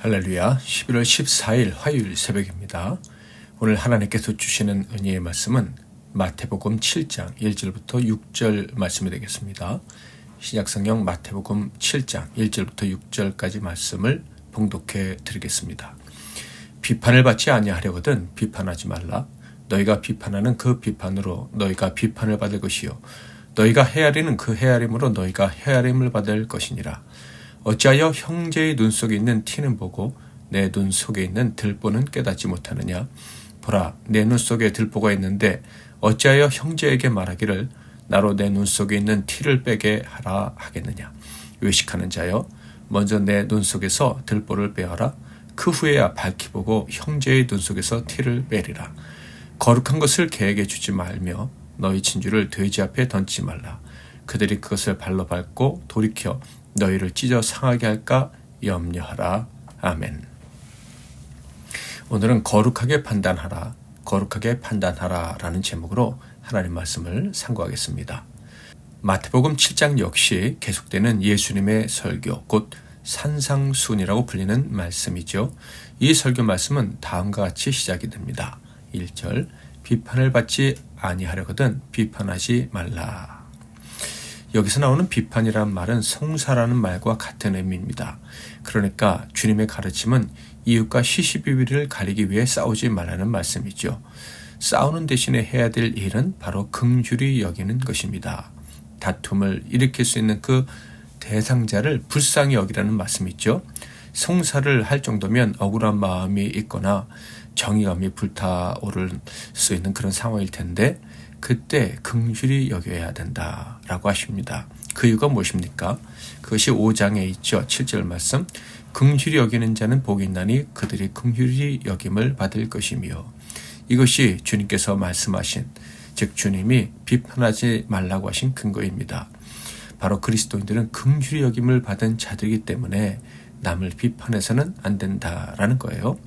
할렐루야, 11월 14일 화요일 새벽입니다. 오늘 하나님께서 주시는 은혜의 말씀은 마태복음 7장 1절부터 6절 말씀이 되겠습니다. 신약성경 마태복음 7장 1절부터 6절까지 말씀을 봉독해 드리겠습니다. 비판을 받지 아니하려거든 비판하지 말라. 너희가 비판하는 그 비판으로 너희가 비판을 받을 것이요 너희가 헤아리는 그 헤아림으로 너희가 헤아림을 받을 것이니라. 어찌하여 형제의 눈 속에 있는 티는 보고 내 눈 속에 있는 들보는 깨닫지 못하느냐. 보라, 내 눈 속에 들보가 있는데 어찌하여 형제에게 말하기를 나로 내 눈 속에 있는 티를 빼게 하라 하겠느냐. 외식하는 자여, 먼저 내 눈 속에서 들보를 빼어라. 그 후에야 밝히 보고 형제의 눈 속에서 티를 빼리라. 거룩한 것을 개에게 주지 말며 너희 진주를 돼지 앞에 던지지 말라. 그들이 그것을 발로 밟고 돌이켜 너희를 찢어 상하게 할까 염려하라. 아멘. 오늘은 거룩하게 판단하라, 거룩하게 판단하라 라는 제목으로 하나님 말씀을 상고하겠습니다. 마태복음 7장 역시 계속되는 예수님의 설교, 곧 산상수훈이라고 불리는 말씀이죠. 이 설교 말씀은 다음과 같이 시작이 됩니다. 1절, 비판을 받지 아니하려거든 비판하지 말라. 여기서 나오는 비판이라는 말은 송사라는 말과 같은 의미입니다. 그러니까 주님의 가르침은 이웃과 시시비비를 가리기 위해 싸우지 말라는 말씀이죠. 싸우는 대신에 해야 될 일은 바로 긍휼히 여기는 것입니다. 다툼을 일으킬 수 있는 그 대상자를 불쌍히 여기라는 말씀이죠. 송사를 할 정도면 억울한 마음이 있거나 정의감이 불타오를 수 있는 그런 상황일 텐데 그때 긍휼히 여겨야 된다라고 하십니다. 그 이유가 무엇입니까? 그것이 5장에 있죠. 7절 말씀. 긍휼히 여기는 자는 복이 있나니 그들이 긍휼히 여김을 받을 것이며. 이것이 주님께서 말씀하신, 즉 주님이 비판하지 말라고 하신 근거입니다. 바로 그리스도인들은 긍휼히 여김을 받은 자들이기 때문에 남을 비판해서는 안 된다라는 거예요.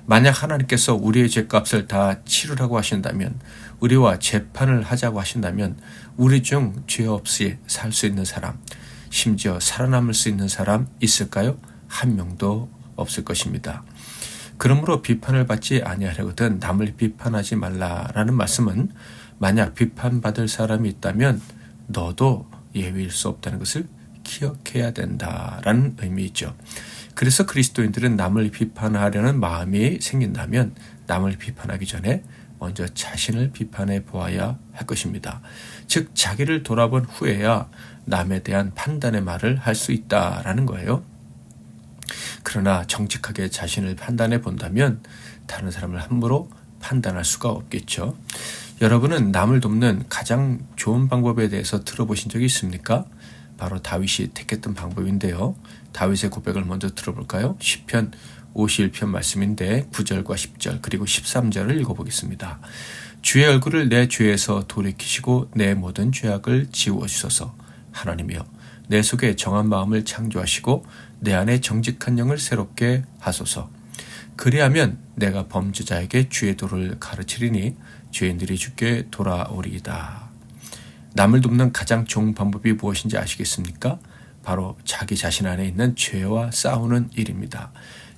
만약 하나님께서 우리의 죄값을 다 치르라고 하신다면, 우리와 재판을 하자고 하신다면 우리 중 죄 없이 살 수 있는 사람, 심지어 살아남을 수 있는 사람 있을까요? 한 명도 없을 것입니다. 그러므로 비판을 받지 아니하려거든 남을 비판하지 말라라는 말씀은 만약 비판받을 사람이 있다면 너도 예외일 수 없다는 것을 기억해야 된다라는 의미이죠. 그래서 그리스도인들은 남을 비판하려는 마음이 생긴다면 남을 비판하기 전에 먼저 자신을 비판해 보아야 할 것입니다. 즉 자기를 돌아본 후에야 남에 대한 판단의 말을 할 수 있다라는 거예요. 그러나 정직하게 자신을 판단해 본다면 다른 사람을 함부로 판단할 수가 없겠죠. 여러분은 남을 돕는 가장 좋은 방법에 대해서 들어보신 적이 있습니까? 바로 다윗이 택했던 방법인데요. 다윗의 고백을 먼저 들어볼까요? 시편 51편 말씀인데 9절과 10절 그리고 13절을 읽어보겠습니다. 주의 얼굴을 내 죄에서 돌이키시고 내 모든 죄악을 지워주소서. 하나님이여, 내 속에 정한 마음을 창조하시고 내 안에 정직한 영을 새롭게 하소서. 그리하면 내가 범죄자에게 주의 도를 가르치리니 죄인들이 주께 돌아오리이다. 남을 돕는 가장 좋은 방법이 무엇인지 아시겠습니까? 바로 자기 자신 안에 있는 죄와 싸우는 일입니다.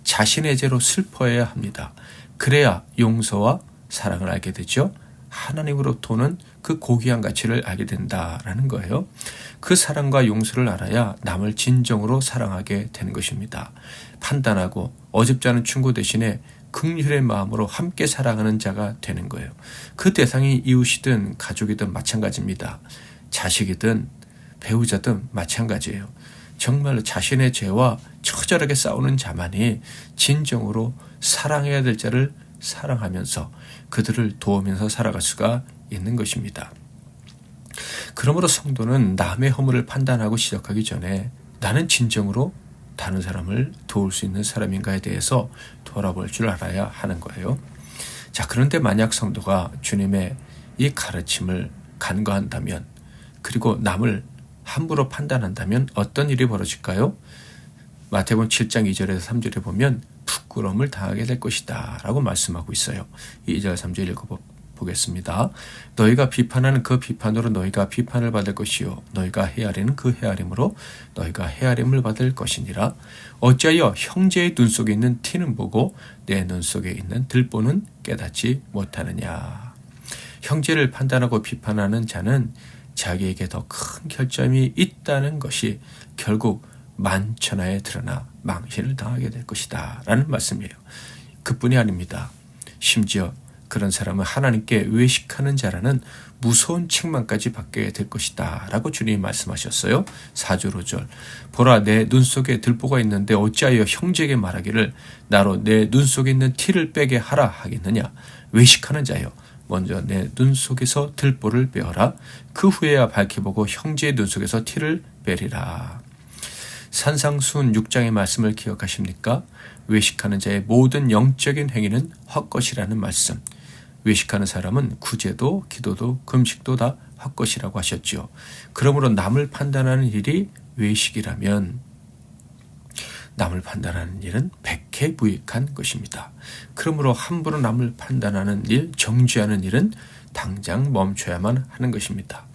자신의 죄로 슬퍼해야 합니다. 그래야 용서와 사랑을 알게 되죠. 하나님으로부터는 그 고귀한 가치를 알게 된다라는 거예요. 그 사랑과 용서를 알아야 남을 진정으로 사랑하게 되는 것입니다. 판단하고 어줍지 않은 충고 대신에 긍휼의 마음으로 함께 사랑하는 자가 되는 거예요. 그 대상이 이웃이든 가족이든 마찬가지입니다. 자식이든 배우자든 마찬가지예요. 정말로 자신의 죄와 처절하게 싸우는 자만이 진정으로 사랑해야 될 자를 사랑하면서 그들을 도우면서 살아갈 수가 있는 것입니다. 그러므로 성도는 남의 허물을 판단하고 시작하기 전에 나는 진정으로 다른 사람을 도울 수 있는 사람인가에 대해서 돌아볼 줄 알아야 하는 거예요. 자, 그런데 만약 성도가 주님의 이 가르침을 간과한다면, 그리고 남을 함부로 판단한다면 어떤 일이 벌어질까요? 마태복음 7장 2절에서 3절에 보면 부끄러움을 당하게 될 것이다 라고 말씀하고 있어요. 2절 3절 보겠습니다. 너희가 비판하는 그 비판으로 너희가 비판을 받을 것이요 너희가 헤아리는 그 헤아림으로 너희가 헤아림을 받을 것이니라. 어찌하여 형제의 눈 속에 있는 티는 보고 내 눈 속에 있는 들보는 깨닫지 못하느냐. 형제를 판단하고 비판하는 자는 자기에게 더 큰 결점이 있다는 것이 결국 만천하에 드러나 망신을 당하게 될 것이다 라는 말씀이에요. 그뿐이 아닙니다. 심지어 그런 사람은 하나님께 외식하는 자라는 무서운 책망까지 받게 될 것이다 라고 주님이 말씀하셨어요. 4절 5절 보라 내 눈 속에 들보가 있는데 어찌하여 형제에게 말하기를 나로 내 눈 속에 있는 티를 빼게 하라 하겠느냐. 외식하는 자여 먼저 내 눈 속에서 들보를 빼어라. 그 후에야 밝혀보고 형제의 눈 속에서 티를 빼리라. 산상수훈 6장의 말씀을 기억하십니까? 외식하는 자의 모든 영적인 행위는 헛것이라는 말씀. 외식하는 사람은 구제도 기도도 금식도 다 헛것이라고 하셨죠. 그러므로 남을 판단하는 일이 외식이라면 남을 판단하는 일은 백해무익한 것입니다. 그러므로 함부로 남을 판단하는 일, 정죄하는 일은 당장 멈춰야만 하는 것입니다.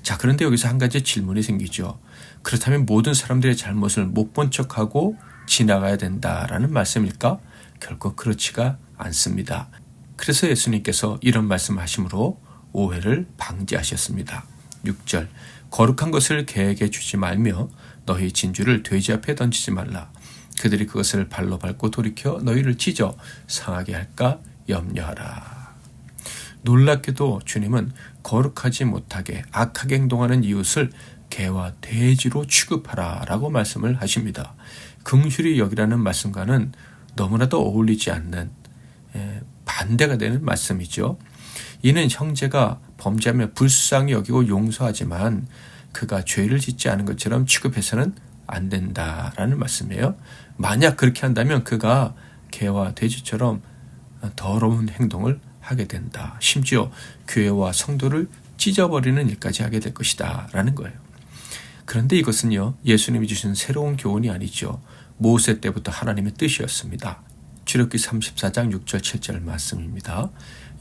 자, 그런데 여기서 한 가지 질문이 생기죠. 그렇다면 모든 사람들의 잘못을 못 본 척하고 지나가야 된다라는 말씀일까? 결코 그렇지가 않습니다. 그래서 예수님께서 이런 말씀하심으로 오해를 방지하셨습니다. 6절 거룩한 것을 개에게 주지 말며 너희 진주를 돼지 앞에 던지지 말라. 그들이 그것을 발로 밟고 돌이켜 너희를 찢어 상하게 할까 염려하라. 놀랍게도 주님은 거룩하지 못하게 악하게 행동하는 이웃을 개와 돼지로 취급하라 라고 말씀을 하십니다. 긍휼히 여기라는 말씀과는 너무나도 어울리지 않는 반대가 되는 말씀이죠. 이는 형제가 범죄하며 불쌍히 여기고 용서하지만 그가 죄를 짓지 않은 것처럼 취급해서는 안 된다라는 말씀이에요. 만약 그렇게 한다면 그가 개와 돼지처럼 더러운 행동을 하게 된다. 심지어 교회와 성도를 찢어버리는 일까지 하게 될 것이다 라는 거예요. 그런데 이것은요, 예수님이 주신 새로운 교훈이 아니죠. 모세 때부터 하나님의 뜻이었습니다. 출애굽기 34장 6절 7절 말씀입니다.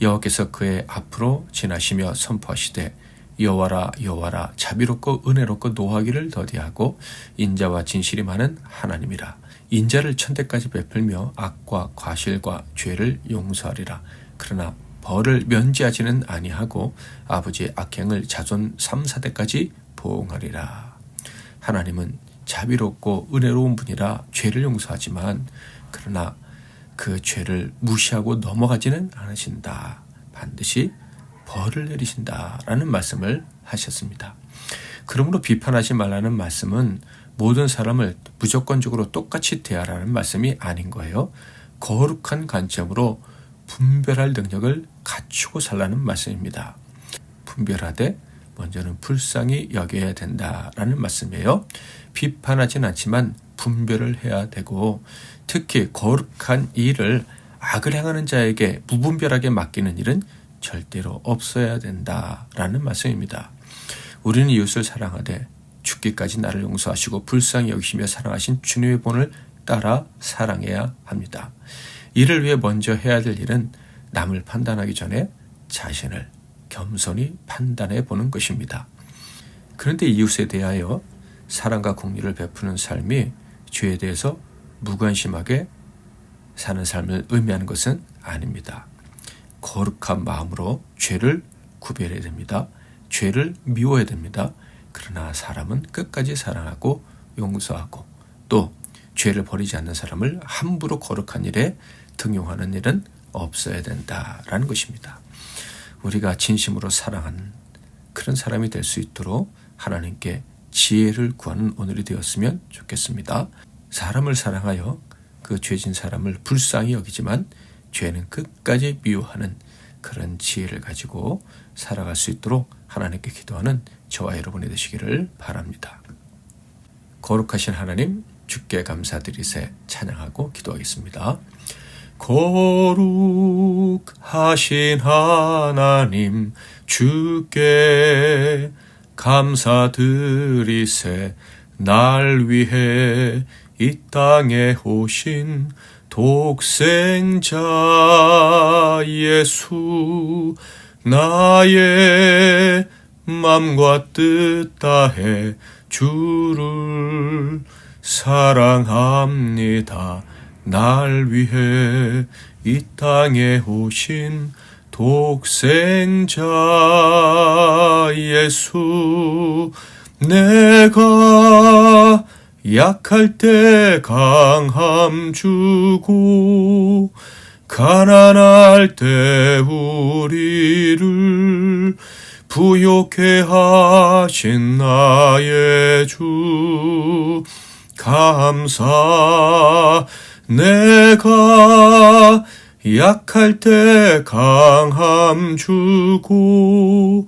여호와께서 그의 앞으로 지나시며 선포하시되 여호와라 여호와라 자비롭고 은혜롭고 노하기를 더디하고 인자와 진실이 많은 하나님이라. 인자를 천대까지 베풀며 악과 과실과 죄를 용서하리라. 그러나 벌을 면제하지는 아니하고 아버지의 악행을 자손 3, 4대까지 보응하리라. 하나님은 자비롭고 은혜로운 분이라 죄를 용서하지만 그러나 그 죄를 무시하고 넘어가지는 않으신다. 반드시 벌을 내리신다라는 말씀을 하셨습니다. 그러므로 비판하지 말라는 말씀은 모든 사람을 무조건적으로 똑같이 대하라는 말씀이 아닌 거예요. 거룩한 관점으로 분별할 능력을 갖추고 살라는 말씀입니다. 분별하되 먼저는 불쌍히 여겨야 된다라는 말씀이에요. 비판하진 않지만 분별을 해야 되고 특히 거룩한 일을 악을 행하는 자에게 무분별하게 맡기는 일은 절대로 없어야 된다라는 말씀입니다. 우리는 이웃을 사랑하되 죽기까지 나를 용서하시고 불쌍히 여기시며 사랑하신 주님의 본을 따라 사랑해야 합니다. 이를 위해 먼저 해야 될 일은 남을 판단하기 전에 자신을 겸손히 판단해 보는 것입니다. 그런데 이웃에 대하여 사랑과 공의를 베푸는 삶이 죄에 대해서 무관심하게 사는 삶을 의미하는 것은 아닙니다. 거룩한 마음으로 죄를 구별해야 됩니다. 죄를 미워해야 됩니다. 그러나 사람은 끝까지 사랑하고 용서하고 또 죄를 버리지 않는 사람을 함부로 거룩한 일에 등용하는 일은 없어야 된다라는 것입니다. 우리가 진심으로 사랑하는 그런 사람이 될 수 있도록 하나님께 지혜를 구하는 오늘이 되었으면 좋겠습니다. 사람을 사랑하여 그 죄진 사람을 불쌍히 여기지만 죄는 끝까지 미워하는 그런 지혜를 가지고 살아갈 수 있도록 하나님께 기도하는 저와 여러분이 되시기를 바랍니다. 거룩하신 하나님 주께 감사드리세 찬양하고 기도하겠습니다. 거룩하신 하나님 주께 감사드리세 날 위해 이 땅에 오신 독생자 예수, 나의 맘과 뜻 다해 주를 사랑합니다. 날 위해 이 땅에 오신 독생자 예수, 내가 약할 때 강함 주고 가난할 때 우리를 부욕해 하신 나의 주 감사. 내가 약할 때 강함 주고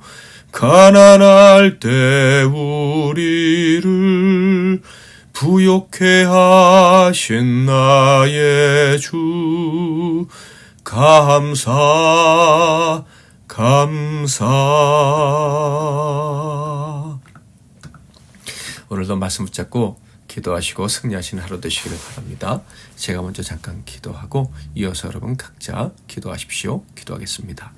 가난할 때 우리를 부욕해 하신 나의 주 감사. 오늘도 말씀 붙잡고 기도하시고 승리하시는 하루 되시기를 바랍니다. 제가 먼저 잠깐 기도하고 이어서 여러분 각자 기도하십시오. 기도하겠습니다.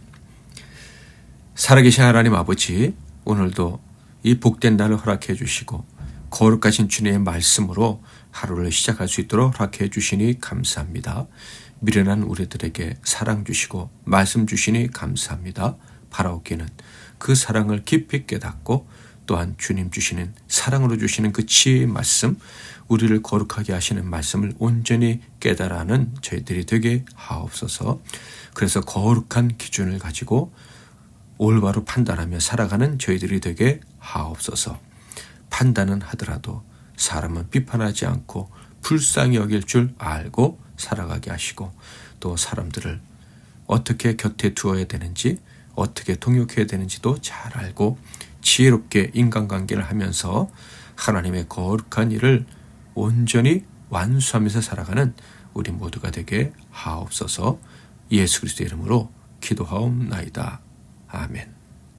살아계신 하나님 아버지, 오늘도 이 복된 날을 허락해 주시고 거룩하신 주님의 말씀으로 하루를 시작할 수 있도록 허락해 주시니 감사합니다. 미련한 우리들에게 사랑 주시고 말씀 주시니 감사합니다. 바라옵기는 그 사랑을 깊이 깨닫고 또한 주님 주시는 사랑으로 주시는 그 지혜의 말씀, 우리를 거룩하게 하시는 말씀을 온전히 깨달아는 저희들이 되게 하옵소서. 그래서 거룩한 기준을 가지고 올바로 판단하며 살아가는 저희들이 되게 하옵소서. 판단은 하더라도 사람은 비판하지 않고 불쌍히 여길 줄 알고 살아가게 하시고, 또 사람들을 어떻게 곁에 두어야 되는지, 어떻게 동역해야 되는지도 잘 알고 지혜롭게 인간관계를 하면서 하나님의 거룩한 일을 온전히 완수하면서 살아가는 우리 모두가 되게 하옵소서. 예수 그리스도의 이름으로 기도하옵나이다. 아멘.